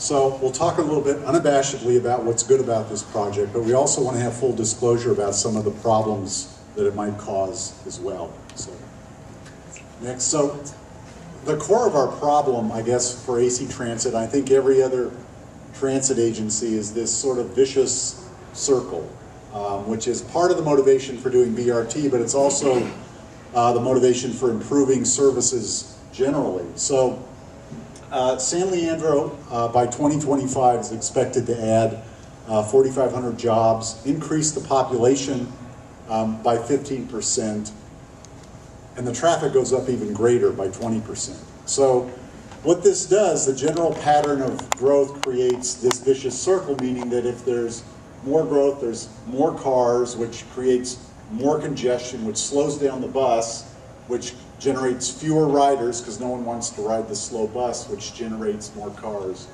So we'll talk a little bit unabashedly about what's good about this project, but we also want to have full disclosure about some of the problems that it might cause as well. So next, so the core of our problem, I guess, for AC Transit, I think every other transit agency, is this sort of vicious circle, which is part of the motivation for doing BRT, but it's also the motivation for improving services generally. So San Leandro by 2025 is expected to add 4,500 jobs, increase the population by 15%, and the traffic goes up even greater by 20%. So what this does, the general pattern of growth creates this vicious circle, meaning that if there's more growth, there's more cars, which creates more congestion, which slows down the bus, which generates fewer riders because no one wants to ride the slow bus, which generates more cars,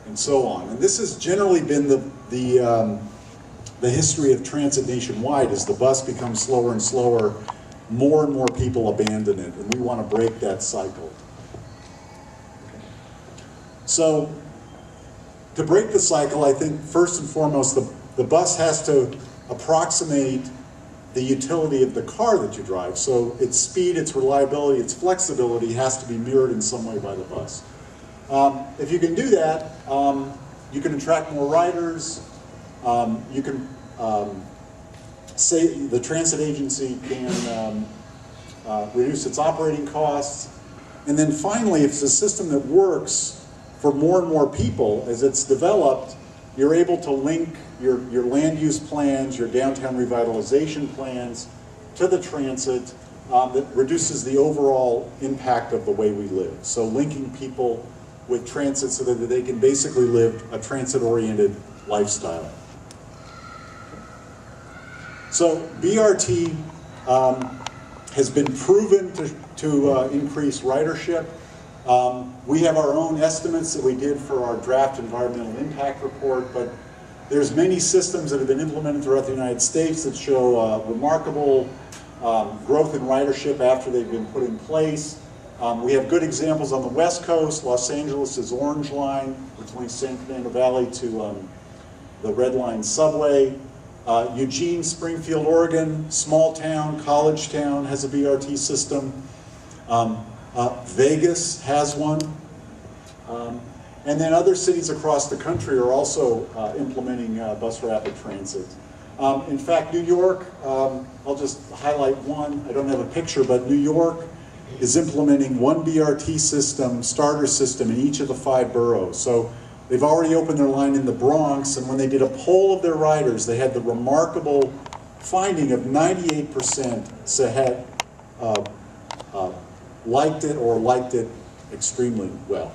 and so on. And this has generally been the history of transit nationwide. As the bus becomes slower and slower, more and more people abandon it, and we want to break that cycle. So to break the cycle, I think first and foremost, the bus has to approximate the utility of the car that you drive. So its speed, its reliability, its flexibility has to be mirrored in some way by the bus. If you can do that, you can attract more riders. You can say the transit agency can reduce its operating costs. And then finally, if it's a system that works for more and more people as it's developed, you're able to link your land use plans, your downtown revitalization plans to the transit that reduces the overall impact of the way we live. So linking people with transit so that they can basically live a transit-oriented lifestyle. So BRT has been proven to increase ridership. We have our own estimates that we did for our draft environmental impact report, but there's many systems that have been implemented throughout the United States that show remarkable growth in ridership after they've been put in place. We have good examples on the West Coast. Los Angeles' Orange Line, which links San Fernando Valley to the Red Line subway. Eugene, Springfield, Oregon, small town, college town, has a BRT system. Vegas has one. And then other cities across the country are also implementing bus rapid transit. In fact, New York, I'll just highlight one. I don't have a picture, but New York is implementing one BRT system, starter system, in each of the 5 boroughs. So they've already opened their line in the Bronx, and when they did a poll of their riders, they had the remarkable finding of 98% had liked it or liked it extremely well.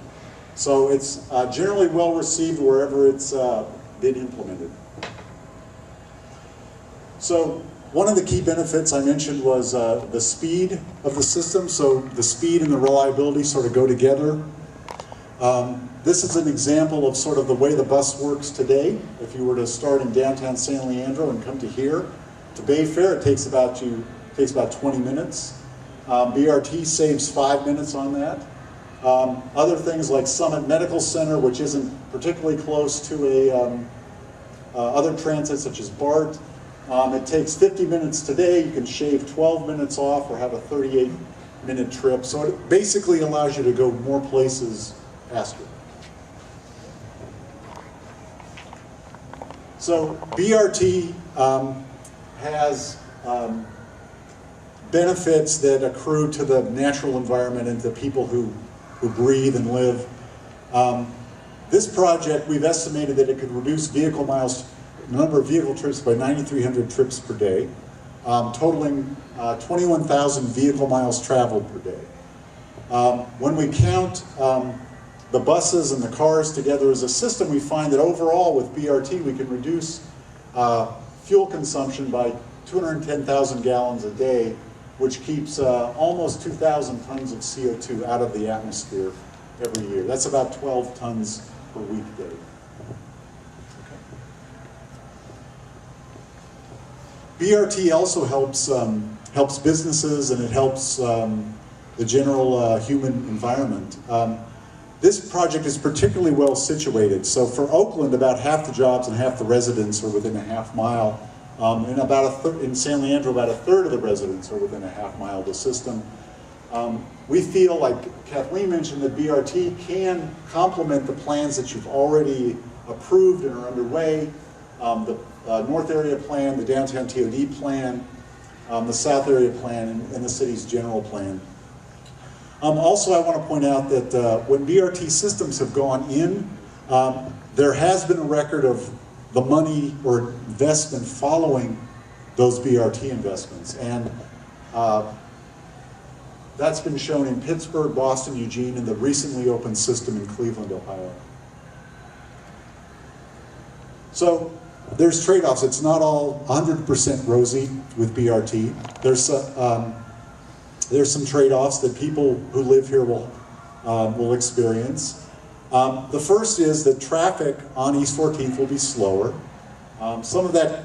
So it's generally well received wherever it's been implemented. So one of the key benefits I mentioned was the speed of the system. So the speed and the reliability sort of go together. This is an example of sort of the way the bus works today. If you were to start in downtown San Leandro and come to here, to Bayfair, it takes about 20 minutes. BRT saves 5 minutes on that. Other things like Summit Medical Center, which isn't particularly close to other transit such as BART, it takes 50 minutes today. You can shave 12 minutes off or have a 38-minute trip. So it basically allows you to go more places faster. So BRT has benefits that accrue to the natural environment and to people who breathe and live. This project, we've estimated that it could reduce vehicle miles, the number of vehicle trips by 9,300 trips per day, totaling 21,000 vehicle miles traveled per day. When we count the buses and the cars together as a system, we find that overall with BRT we can reduce fuel consumption by 210,000 gallons a day, which keeps almost 2,000 tons of CO2 out of the atmosphere every year. That's about 12 tons per weekday. Okay. BRT also helps businesses, and it helps the general human environment. this project is particularly well situated. So for Oakland, about half the jobs and half the residents are within a half mile. And in San Leandro, about a third of the residents are within a half mile of the system. We feel, like Kathleen mentioned, that BRT can complement the plans that you've already approved and are underway. The North Area Plan, the Downtown TOD Plan, the South Area Plan, and the city's general plan. Also, I want to point out that when BRT systems have gone in, there has been a record of the money or investment following those BRT investments. And that's been shown in Pittsburgh, Boston, Eugene, and the recently opened system in Cleveland, Ohio. So there's trade-offs. It's not all 100% rosy with BRT. There's some trade-offs that people who live here will experience. The first is that traffic on East 14th will be slower. Some of that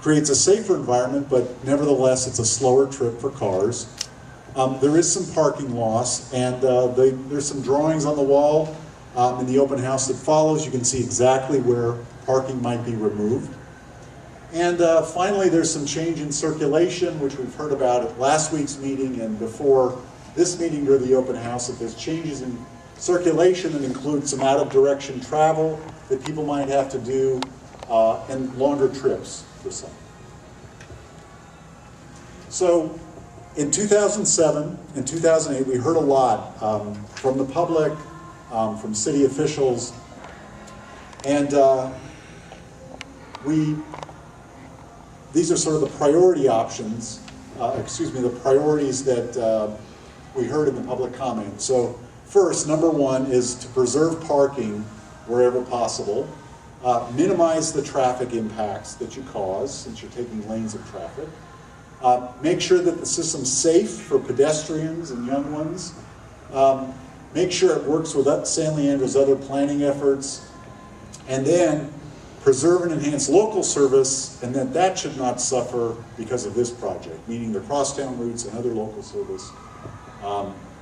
creates a safer environment, but nevertheless it's a slower trip for cars. There is some parking loss, and there's some drawings on the wall in the open house that follows. You can see exactly where parking might be removed. And finally, there's some change in circulation, which we've heard about at last week's meeting and before this meeting during the open house, that there's changes in circulation that include some out-of-direction travel that people might have to do, and longer trips for some. So in 2007 and 2008, we heard a lot from the public, from city officials, and these are sort of the priority options, the priorities that we heard in the public comment. So first, number one is to preserve parking wherever possible, minimize the traffic impacts that you cause since you're taking lanes of traffic, make sure that the system's safe for pedestrians and young ones, make sure it works with San Leandro's other planning efforts, and then preserve and enhance local service, and that should not suffer because of this project, meaning the crosstown routes and other local service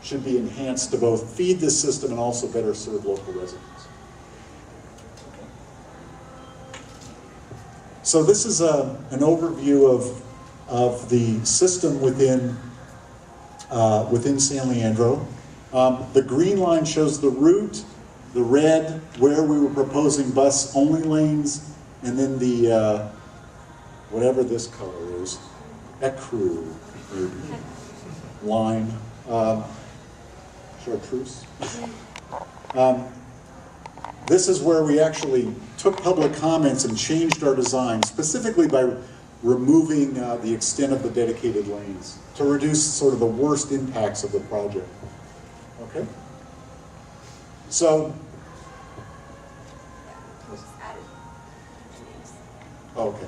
should be enhanced to both feed this system and also better serve local residents. So this is an overview of the system within San Leandro. The green line shows the route, the red where we were proposing bus-only lanes, and then the, whatever this color is, ecru line, chartreuse. This is where we actually took public comments and changed our design, specifically by removing the extent of the dedicated lanes to reduce sort of the worst impacts of the project. Okay? So, okay.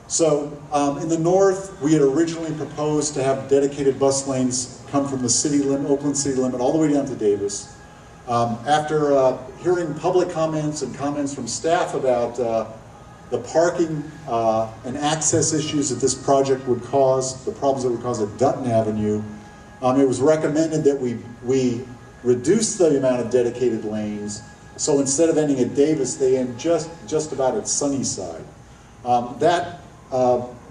So in the north, we had originally proposed to have dedicated bus lanes come from the city limit, Oakland city limit, all the way down to Davis. After hearing public comments and comments from staff about the parking and access issues that this project would cause, the problems it would cause at Dutton Avenue, it was recommended that we reduce the amount of dedicated lanes. So instead of ending at Davis, they end just about at Sunnyside. That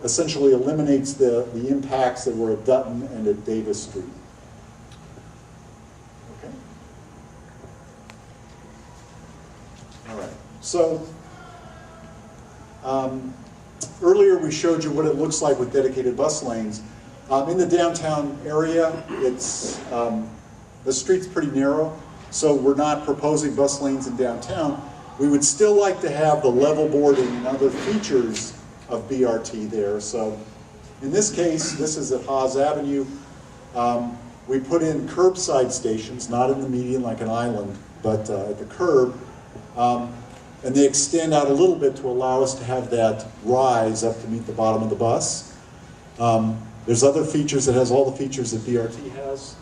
essentially eliminates the impacts that were at Dutton and at Davis Street. Okay. All right. So earlier we showed you what it looks like with dedicated bus lanes. In the downtown area, it's the street's pretty narrow, so we're not proposing bus lanes in downtown. We would still like to have the level boarding and other features of BRT there. So in this case, this is at Haas Avenue. We put in curbside stations, not in the median like an island, but at the curb. And they extend out a little bit to allow us to have that rise up to meet the bottom of the bus. There's other features. It has all the features that BRT has.